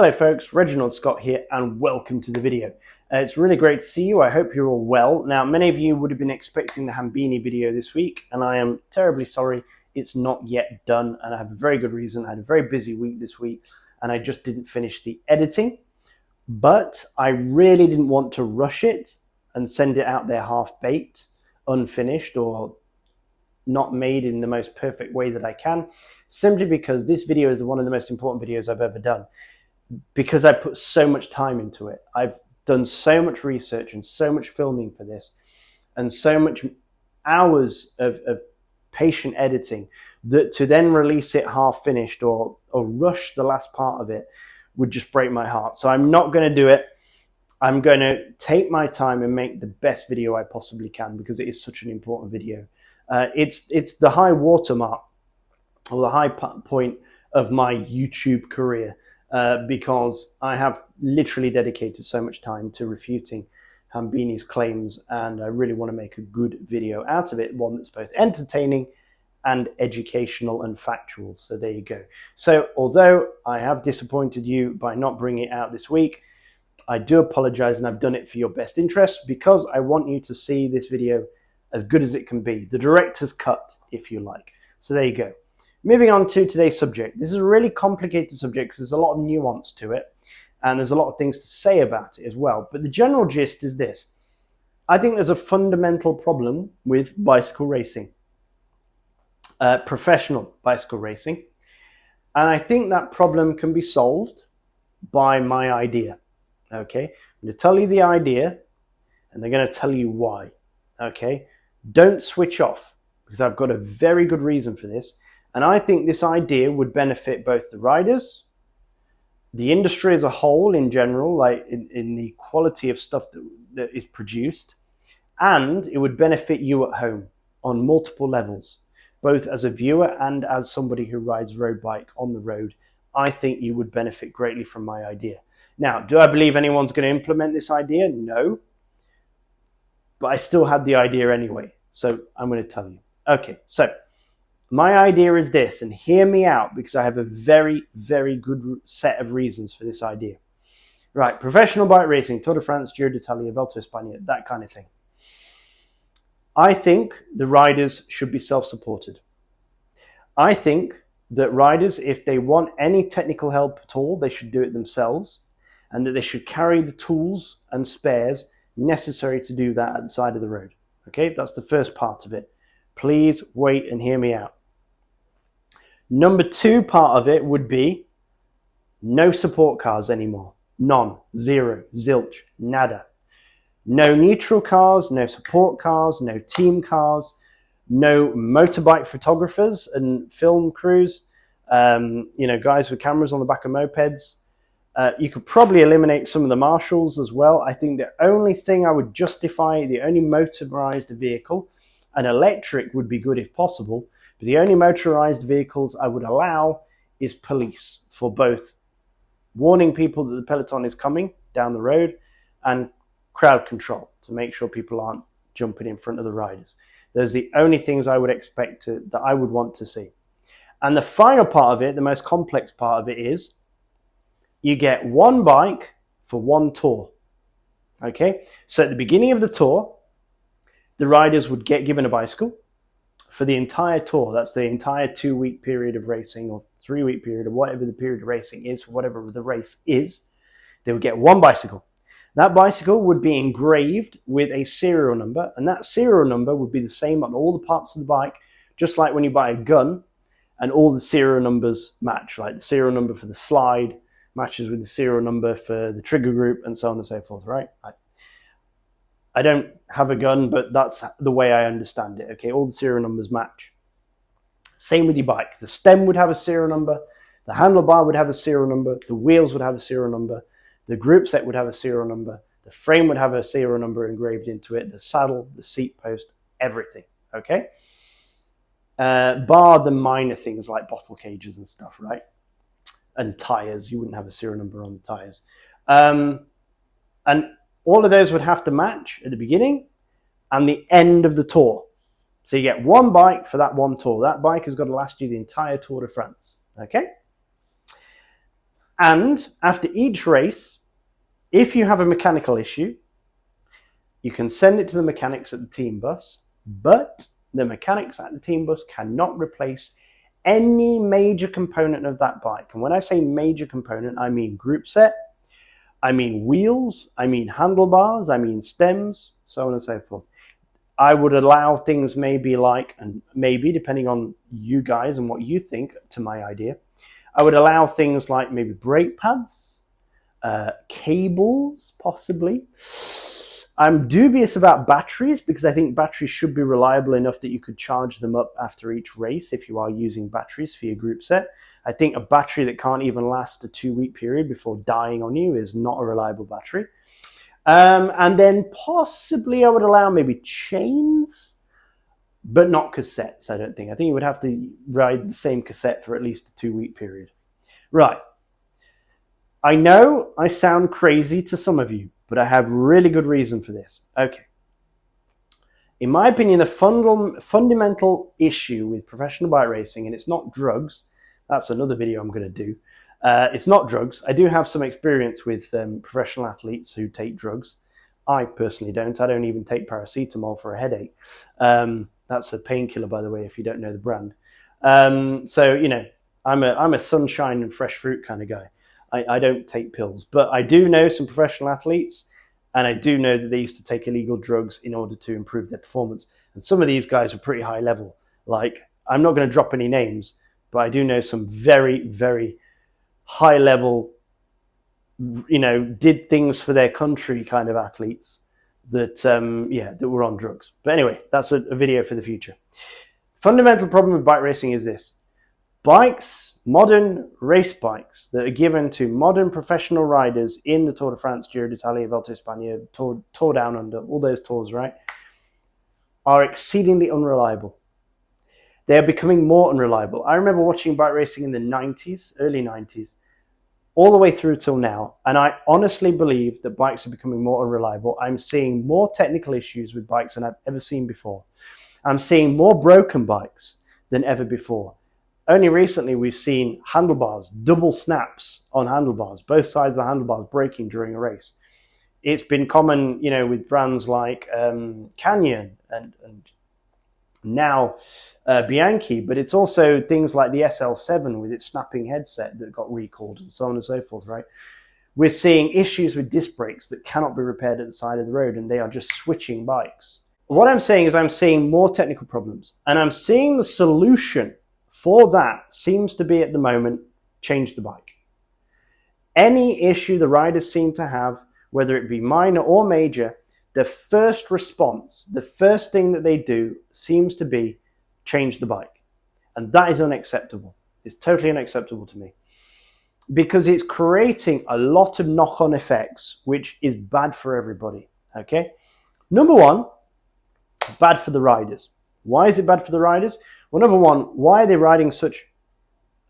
Hello folks, Reginald Scott here and welcome to the video. It's really great to see you. I hope you're all well. Now, many of you would have been expecting the Hambini video this week and I am terribly sorry it's not yet done, and I have a very good reason. I had a very busy week this week and I just didn't finish the editing, but I really didn't want to rush it and send it out there half-baked, unfinished, or not made in the most perfect way that I can, simply because this video is one of the most important videos I've ever done. Because I put so much time into it. I've done so much research and so much filming for this and so much hours of patient editing that to then release it half finished or rush the last part of it would just break my heart. So I'm not going to do it. I'm going to take my time and make the best video I possibly can because it is such an important video. It's the high watermark or the high point of my YouTube career. Because I have literally dedicated so much time to refuting Hambini's claims, and I really want to make a good video out of it, one that's both entertaining and educational and factual. So there you go. So although I have disappointed you by not bringing it out this week, I do apologize, and I've done it for your best interest because I want you to see this video as good as it can be. The director's cut, if you like. So there you go. Moving on to today's subject. This is a really complicated subject because there's a lot of nuance to it and there's a lot of things to say about it as well. But the general gist is this. I think there's a fundamental problem with bicycle racing, professional bicycle racing. And I think that problem can be solved by my idea. Okay, I'm going to tell you the idea and they're going to tell you why. Okay, don't switch off because I've got a very good reason for this. And I think this idea would benefit both the riders, the industry as a whole in general, like in the quality of stuff that is produced, and it would benefit you at home on multiple levels, both as a viewer and as somebody who rides road bike on the road. I think you would benefit greatly from my idea. Now, do I believe anyone's going to implement this idea? No. But I still had the idea anyway, so I'm going to tell you. Okay, so my idea is this, and hear me out because I have a very, very good set of reasons for this idea. Right, professional bike racing, Tour de France, Giro d'Italia, Vuelta a España, that kind of thing. I think the riders should be self-supported. I think that riders, if they want any technical help at all, they should do it themselves, and that they should carry the tools and spares necessary to do that at the side of the road. Okay, that's the first part of it. Please wait and hear me out. Number two part of it would be no support cars anymore. None, zero, zilch, nada. No neutral cars, no support cars, no team cars, no motorbike photographers and film crews, guys with cameras on the back of mopeds. You could probably eliminate some of the marshals as well. I think the only thing I would justify, the only motorized vehicle, an electric would be good if possible, but the only motorized vehicles I would allow is police for both warning people that the peloton is coming down the road and crowd control to make sure people aren't jumping in front of the riders. Those are the only things I would expect that I would want to see. And the final part of it, the most complex part of it is you get one bike for one tour. Okay, so at the beginning of the tour, the riders would get given a bicycle for the entire tour. That's the entire 2-week period of racing or 3-week period or whatever the period of racing is, for whatever the race is. They would get one bicycle. That bicycle would be engraved with a serial number, and that serial number would be the same on all the parts of the bike, just like when you buy a gun and all the serial numbers match, like the serial number for the slide matches with the serial number for the trigger group and so on and so forth, right? I don't have a gun, but that's the way I understand it. Okay, all the serial numbers match. Same with your bike. The stem would have a serial number, the handlebar would have a serial number, the wheels would have a serial number, the group set would have a serial number, the frame would have a serial number engraved into it, the saddle, the seat post, everything. Okay, bar the minor things like bottle cages and stuff, right? And tires. You wouldn't have a serial number on the tires. And all of those would have to match at the beginning and the end of the tour. So you get one bike for that one tour. That bike has got to last you the entire Tour de France. Okay? And after each race, if you have a mechanical issue, you can send it to the mechanics at the team bus, but the mechanics at the team bus cannot replace any major component of that bike. And when I say major component, I mean group set, I mean wheels, I mean handlebars, I mean stems, so on and so forth. I would allow things maybe like, and maybe depending on you guys and what you think to my idea, I would allow things like maybe brake pads, cables, possibly. I'm dubious about batteries because I think batteries should be reliable enough that you could charge them up after each race if you are using batteries for your group set. I think a battery that can't even last a 2-week period before dying on you is not a reliable battery. And then possibly I would allow maybe chains, but not cassettes, I don't think. I think you would have to ride the same cassette for at least a 2-week period. Right. I know I sound crazy to some of you, but I have really good reason for this. Okay. In my opinion, the fundamental issue with professional bike racing, and it's not drugs, that's another video I'm going to do. It's not drugs. I do have some experience with professional athletes who take drugs. I personally don't. I don't even take paracetamol for a headache. That's a painkiller, by the way, if you don't know the brand. So, you know, I'm a sunshine and fresh fruit kind of guy. I don't take pills, but I do know some professional athletes, and I do know that they used to take illegal drugs in order to improve their performance. And some of these guys are pretty high level. Like, I'm not going to drop any names, but I do know some very, very high level, you know, did things for their country kind of athletes that, that were on drugs. But anyway, that's a video for the future. Fundamental problem with bike racing is this. Bikes, modern race bikes that are given to modern professional riders in the Tour de France, Giro d'Italia, Vuelta a España, Tour Down Under, all those tours, right, are exceedingly unreliable. They're becoming more unreliable. I remember watching bike racing in the 90s, early 90s, all the way through till now, and I honestly believe that bikes are becoming more unreliable. I'm seeing more technical issues with bikes than I've ever seen before. I'm seeing more broken bikes than ever before. Only recently we've seen handlebars, double snaps on handlebars, both sides of the handlebars breaking during a race. It's been common, you know, with brands like Canyon and now Bianchi, but it's also things like the SL7 with its snapping headset that got recalled and so on and so forth, right? We're seeing issues with disc brakes that cannot be repaired at the side of the road, and they are just switching bikes. What I'm saying is I'm seeing more technical problems, and I'm seeing the solution for that seems to be at the moment, change the bike. Any issue the riders seem to have, whether it be minor or major, the first response, the first thing that they do seems to be change the bike. And that is unacceptable. It's totally unacceptable to me because it's creating a lot of knock-on effects, which is bad for everybody, okay? Number one, bad for the riders. Why is it bad for the riders? Well, number one, why are they riding such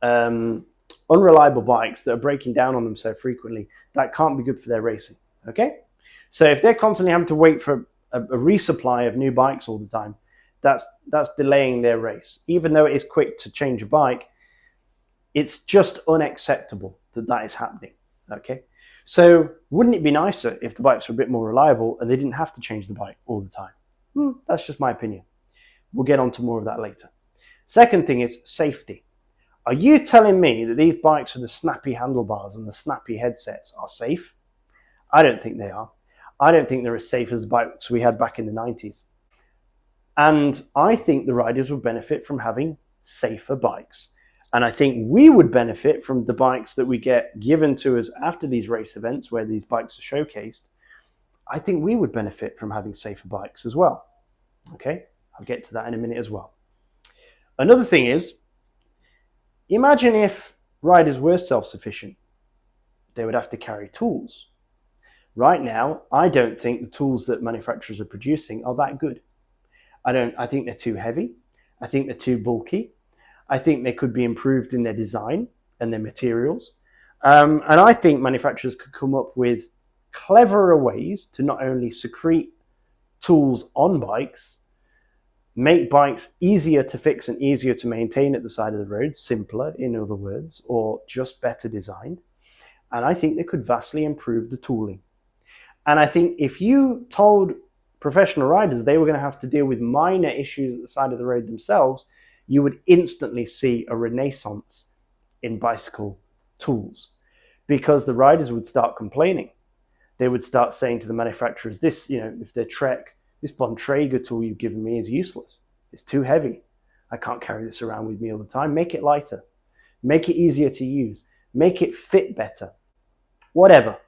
unreliable bikes that are breaking down on them so frequently? That can't be good for their racing, okay? So if they're constantly having to wait for a resupply of new bikes all the time, that's delaying their race. Even though it is quick to change a bike, it's just unacceptable that that is happening, okay? So wouldn't it be nicer if the bikes were a bit more reliable and they didn't have to change the bike all the time? That's just my opinion. We'll get on to more of that later. Second thing is safety. Are you telling me that these bikes with the snappy handlebars and the snappy headsets are safe? I don't think they are. I don't think they're as safe as the bikes we had back in the 90s. And I think the riders would benefit from having safer bikes. And I think we would benefit from the bikes that we get given to us after these race events where these bikes are showcased. I think we would benefit from having safer bikes as well. Okay, I'll get to that in a minute as well. Another thing is, imagine if riders were self-sufficient. They would have to carry tools. Right now, I don't think the tools that manufacturers are producing are that good. I think they're too heavy. I think they're too bulky. I think they could be improved in their design and their materials. And I think manufacturers could come up with cleverer ways to not only secrete tools on bikes, make bikes easier to fix and easier to maintain at the side of the road, simpler, in other words, or just better designed. And I think they could vastly improve the tooling. And I think if you told professional riders they were going to have to deal with minor issues at the side of the road themselves, you would instantly see a renaissance in bicycle tools, because the riders would start complaining. They would start saying to the manufacturers, this, if they're Trek, this Bontrager tool you've given me is useless. It's too heavy. I can't carry this around with me all the time. Make it lighter. Make it easier to use. Make it fit better. Whatever.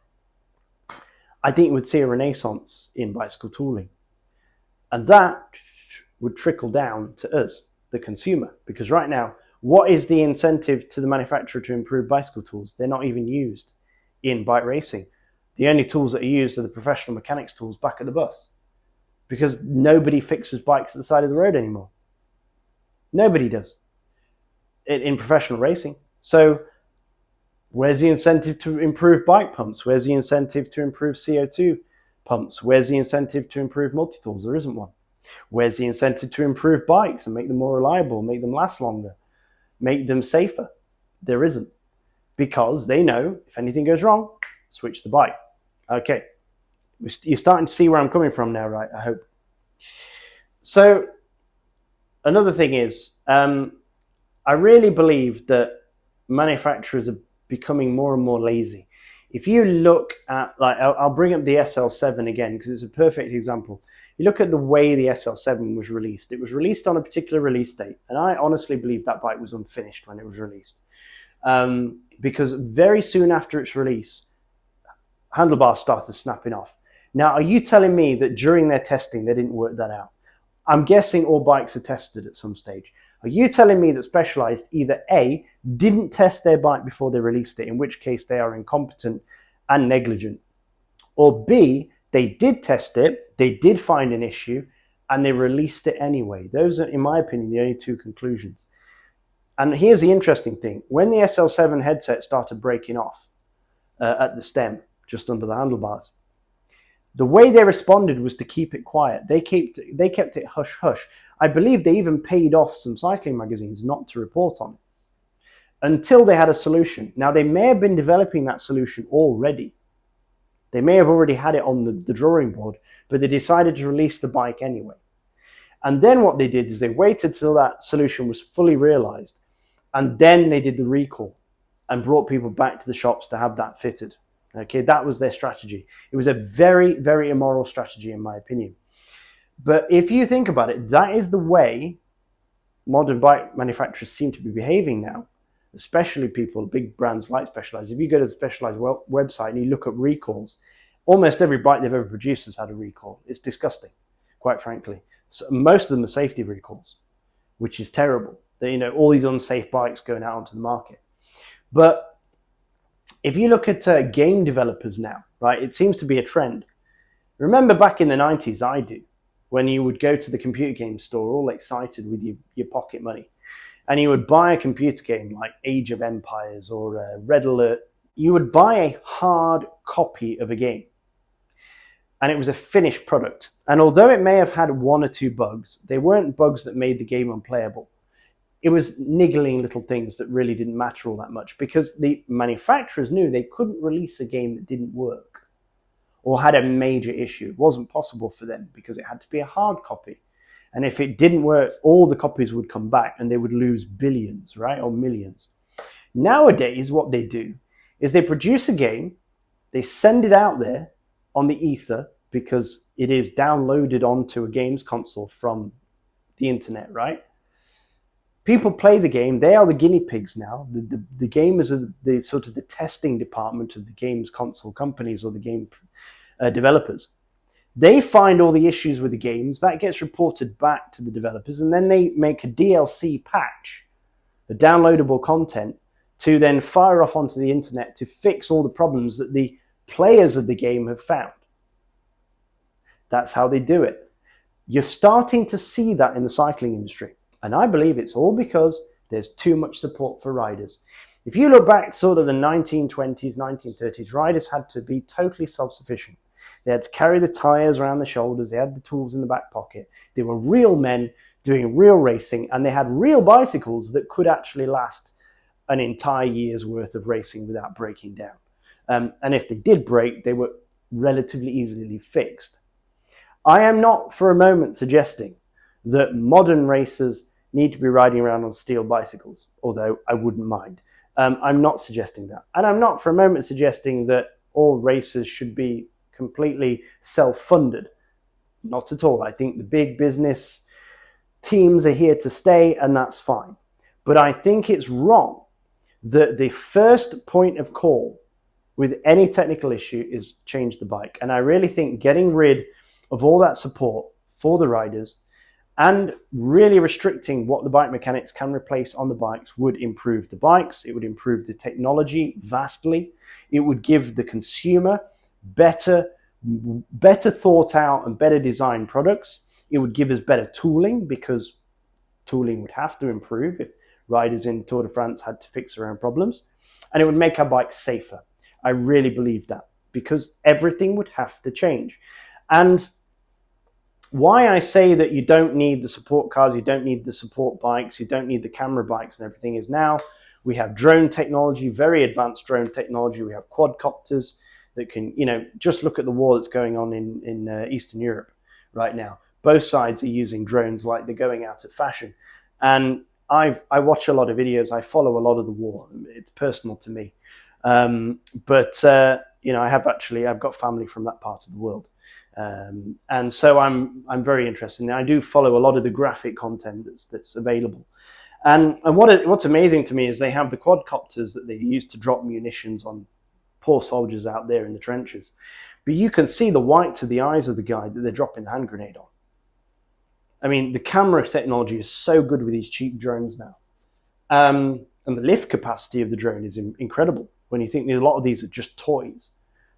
I think you would see a renaissance in bicycle tooling. And that would trickle down to us, the consumer. Because right now, what is the incentive to the manufacturer to improve bicycle tools? They're not even used in bike racing. The only tools that are used are the professional mechanics tools back at the bus. Because nobody fixes bikes at the side of the road anymore. Nobody does in professional racing. So where's the incentive to improve bike pumps? Where's the incentive to improve CO2 pumps? Where's the incentive to improve multi-tools? There isn't one. Where's the incentive to improve bikes and make them more reliable, make them last longer, make them safer? There isn't. Because they know if anything goes wrong, switch the bike. Okay. You're starting to see where I'm coming from now, right? I hope. So another thing is, I really believe that manufacturers are becoming more and more lazy. If you look at, I'll bring up the SL7 again because it's a perfect example. You look at the way the SL7 was released. It was released on a particular release date, and I honestly believe that bike was unfinished when it was released. Because very soon after its release, handlebars started snapping off. Now, are you telling me that during their testing, they didn't work that out? I'm guessing all bikes are tested at some stage. Are you telling me that Specialized either A, didn't test their bike before they released it, in which case they are incompetent and negligent, or B, they did test it, they did find an issue, and they released it anyway? Those are, in my opinion, the only two conclusions. And here's the interesting thing. When the SL7 headset started breaking off at the stem, just under the handlebars, the way they responded was to keep it quiet. They kept it hush-hush. I believe they even paid off some cycling magazines not to report on it until they had a solution. Now, they may have been developing that solution already. They may have already had it on the drawing board, but they decided to release the bike anyway. And then what they did is they waited till that solution was fully realized, and then they did the recall and brought people back to the shops to have that fitted. Okay, that was their strategy. It was a very, very immoral strategy, in my opinion. But if you think about it, that is the way modern bike manufacturers seem to be behaving now, especially people, big brands like Specialized. If you go to the Specialized website and you look at recalls, almost every bike they've ever produced has had a recall. It's disgusting, quite frankly. So most of them are safety recalls, which is terrible. All these unsafe bikes going out onto the market. But if you look at game developers now, right, it seems to be a trend. Remember back in the 90s, I do, when you would go to the computer game store all excited with your pocket money, and you would buy a computer game like Age of Empires or Red Alert. You would buy a hard copy of a game, and it was a finished product. And although it may have had one or two bugs, they weren't bugs that made the game unplayable. It was niggling little things that really didn't matter all that much, because the manufacturers knew they couldn't release a game that didn't work or had a major issue. It wasn't possible for them because it had to be a hard copy. And if it didn't work, all the copies would come back and they would lose billions, right? Or millions. Nowadays, what they do is they produce a game, they send it out there on the ether because it is downloaded onto a games console from the internet, right? People play the game. They are the guinea pigs now. The gamers are the sort of the testing department of the games console companies or the game developers. They find all the issues with the games. That gets reported back to the developers, and then they make a DLC patch, the downloadable content, to then fire off onto the internet to fix all the problems that the players of the game have found. That's how they do it. You're starting to see that in the cycling industry. And I believe it's all because there's too much support for riders. If you look back sort of the 1920s, 1930s, riders had to be totally self-sufficient. They had to carry the tires around the shoulders. They had the tools in the back pocket. They were real men doing real racing, and they had real bicycles that could actually last an entire year's worth of racing without breaking down. And if they did break, they were relatively easily fixed. I am not for a moment suggesting that modern racers need to be riding around on steel bicycles, although I wouldn't mind. I'm not suggesting that. And I'm not for a moment suggesting that all racers should be completely self-funded. Not at all. I think the big business teams are here to stay, and that's fine. But I think it's wrong that the first point of call with any technical issue is change the bike. And I really think getting rid of all that support for the riders and really restricting what the bike mechanics can replace on the bikes would improve the bikes. It would improve the technology vastly. It would give the consumer better thought out and better designed products. It would give us better tooling, because tooling would have to improve if riders in Tour de France had to fix their own problems. And it would make our bikes safer. I really believe that, because everything would have to change. And why I say that you don't need the support cars, you don't need the support bikes, you don't need the camera bikes and everything is now we have drone technology, very advanced drone technology. We have quadcopters that can, just look at the war that's going on in Eastern Europe right now. Both sides are using drones like they're going out of fashion. And I watch a lot of videos. I follow a lot of the war. It's personal to me. But I've got family from that part of the world. And so I'm very interested. And I do follow a lot of the graphic content that's available. And what's amazing to me is they have the quadcopters that they use to drop munitions on poor soldiers out there in the trenches. But you can see the white to the eyes of the guy that they're dropping the hand grenade on. I mean, the camera technology is so good with these cheap drones now. And the lift capacity of the drone is incredible when you think that a lot of these are just toys.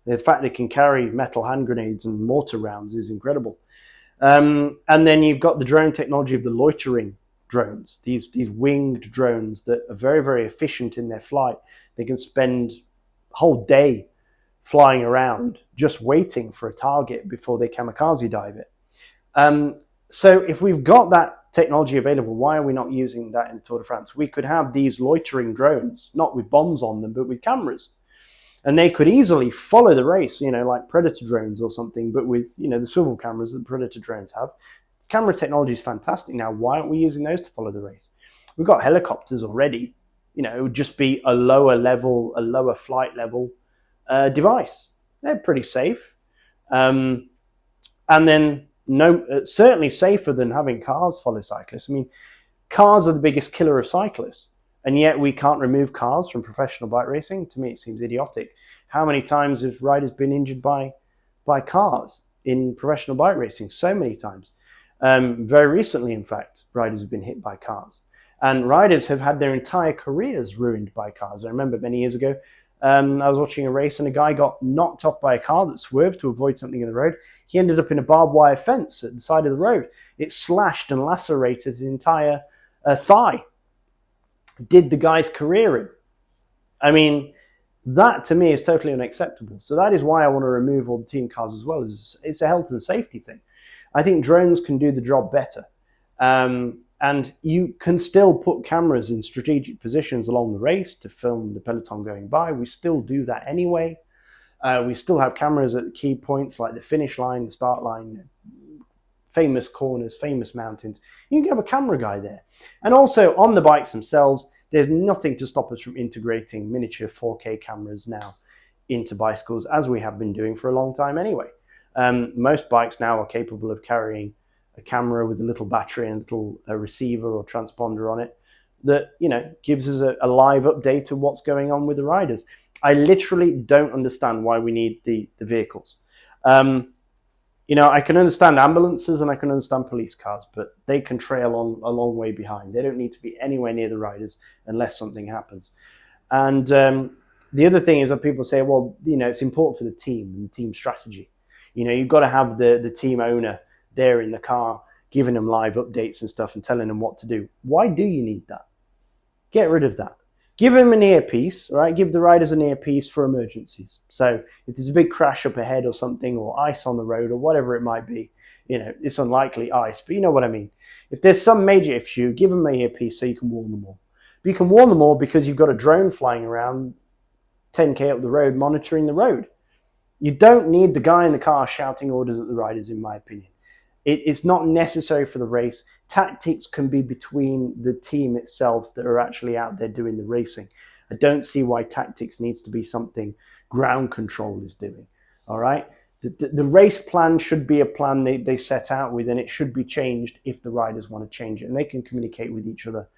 The fact they can carry metal hand grenades and mortar rounds is incredible. And then you've got the drone technology of the loitering drones, these winged drones that are very, very efficient in their flight. They can spend a whole day flying around just waiting for a target before they kamikaze dive it. So if we've got that technology available, why are we not using that in the Tour de France? We could have these loitering drones, not with bombs on them, but with cameras. And they could easily follow the race, like Predator drones or something, but with, the swivel cameras that Predator drones have. Camera technology is fantastic now. Why aren't we using those to follow the race? We've got helicopters already. It would just be a lower flight level device. They're pretty safe. And then certainly safer than having cars follow cyclists. I mean, cars are the biggest killer of cyclists. And yet we can't remove cars from professional bike racing. To me, it seems idiotic. How many times have riders been injured by cars in professional bike racing? So many times. Very recently, in fact, riders have been hit by cars. And riders have had their entire careers ruined by cars. I remember many years ago, I was watching a race and a guy got knocked off by a car that swerved to avoid something in the road. He ended up in a barbed wire fence at the side of the road. It slashed and lacerated his entire thigh. Did the guy's career in. I mean, that to me is totally unacceptable. So that is why I want to remove all the team cars as well. It's a health and safety thing. I think drones can do the job better. And you can still put cameras in strategic positions along the race to film the peloton going by. We still do that anyway. We still have cameras at key points like the finish line, the start line, famous corners, famous mountains. You can have a camera guy there. And also on the bikes themselves, there's nothing to stop us from integrating miniature 4K cameras now into bicycles, as we have been doing for a long time anyway. Most bikes now are capable of carrying a camera with a little battery and a little receiver or transponder on it that, gives us a live update of what's going on with the riders. I literally don't understand why we need the vehicles. I can understand ambulances and I can understand police cars, but they can trail on a long way behind. They don't need to be anywhere near the riders unless something happens. And the other thing is that people say, well, it's important for the team and the team strategy. You've got to have the team owner there in the car, giving them live updates and stuff and telling them what to do. Why do you need that? Get rid of that. Give them an earpiece, right? Give the riders an earpiece for emergencies. So if there's a big crash up ahead or something, or ice on the road or whatever it might be, it's unlikely ice, but you know what I mean. If there's some major issue, give them an earpiece so you can warn them all. But you can warn them all because you've got a drone flying around 10k up the road monitoring the road. You don't need the guy in the car shouting orders at the riders, in my opinion. It's not necessary for the race. Tactics can be between the team itself that are actually out there doing the racing. I don't see why tactics needs to be something ground control is doing. All right. The race plan should be a plan they set out with, and it should be changed if the riders want to change it. And they can communicate with each other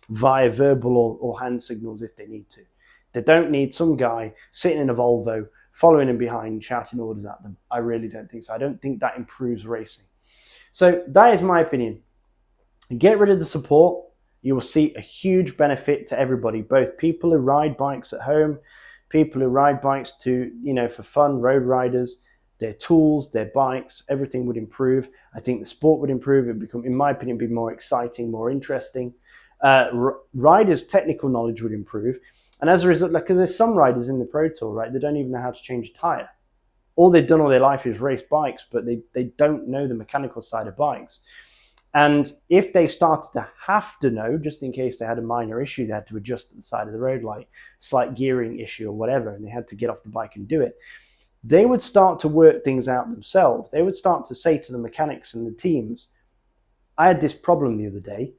via verbal or hand signals if they need to. They don't need some guy sitting in a Volvo following them behind, shouting orders at them. I really don't think so. I don't think that improves racing. So that is my opinion. Get rid of the support. You will see a huge benefit to everybody, both people who ride bikes at home, people who ride bikes to, for fun, road riders, their tools, their bikes, everything would improve. I think the sport would improve. It would become, in my opinion, be more exciting, more interesting. Riders' technical knowledge would improve. And as a result, because there's some riders in the Pro Tour, right, they don't even know how to change a tire. All they've done all their life is race bikes, but they don't know the mechanical side of bikes. And if they started to have to know, just in case they had a minor issue, they had to adjust at the side of the road, like slight gearing issue or whatever, and they had to get off the bike and do it, they would start to work things out themselves. They would start to say to the mechanics and the teams, I had this problem the other day.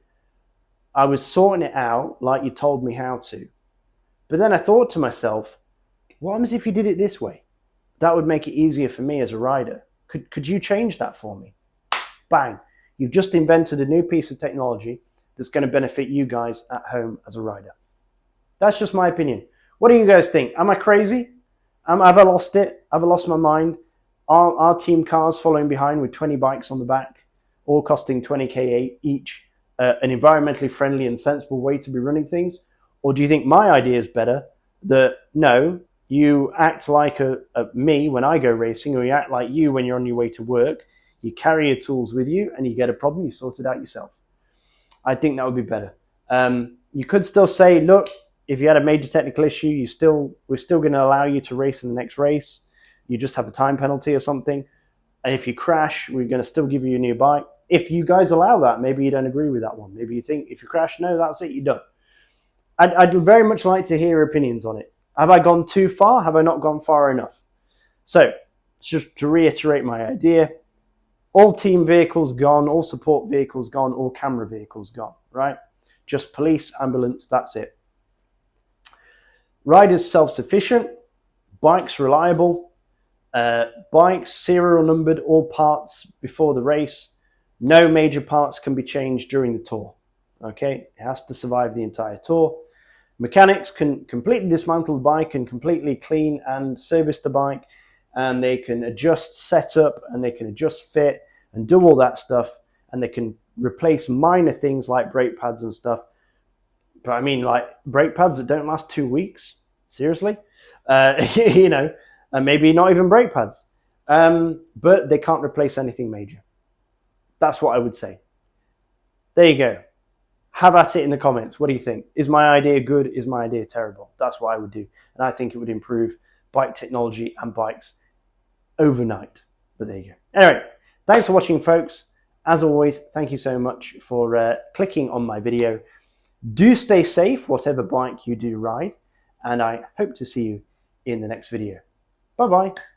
I was sorting it out like you told me how to. But then I thought to myself, what happens if you did it this way? That would make it easier for me as a rider. Could you change that for me? Bang. You've just invented a new piece of technology that's going to benefit you guys at home as a rider. That's just my opinion. What do you guys think? Am I crazy? Have I lost it? Have I lost my mind? Are team cars following behind with 20 bikes on the back, all costing 20k each, an environmentally friendly and sensible way to be running things? Or do you think my idea is better, that no, you act like me when I go racing, or you act like you when you're on your way to work, you carry your tools with you, and you get a problem, you sort it out yourself? I think that would be better. You could still say, look, if you had a major technical issue, we're still going to allow you to race in the next race. You just have a time penalty or something. And if you crash, we're going to still give you a new bike. If you guys allow that, maybe you don't agree with that one. Maybe you think if you crash, no, that's it, you're done. I'd very much like to hear your opinions on it. Have I gone too far? Have I not gone far enough? So, just to reiterate my idea, all team vehicles gone, all support vehicles gone, all camera vehicles gone, right? Just police, ambulance, that's it. Riders self-sufficient, bikes reliable, bikes serial numbered, all parts before the race. No major parts can be changed during the tour. Okay, it has to survive the entire tour. Mechanics can completely dismantle the bike and completely clean and service the bike, and they can adjust setup and they can adjust fit and do all that stuff, and they can replace minor things like brake pads and stuff. But I mean, like brake pads that don't last 2 weeks? Seriously? And maybe not even brake pads. But they can't replace anything major. That's what I would say. There you go. Have at it in the comments. What do you think? Is my idea good? Is my idea terrible? That's what I would do. And I think it would improve bike technology and bikes overnight. But there you go. Anyway, thanks for watching, folks. As always, thank you so much for clicking on my video. Do stay safe, whatever bike you do ride. And I hope to see you in the next video. Bye-bye.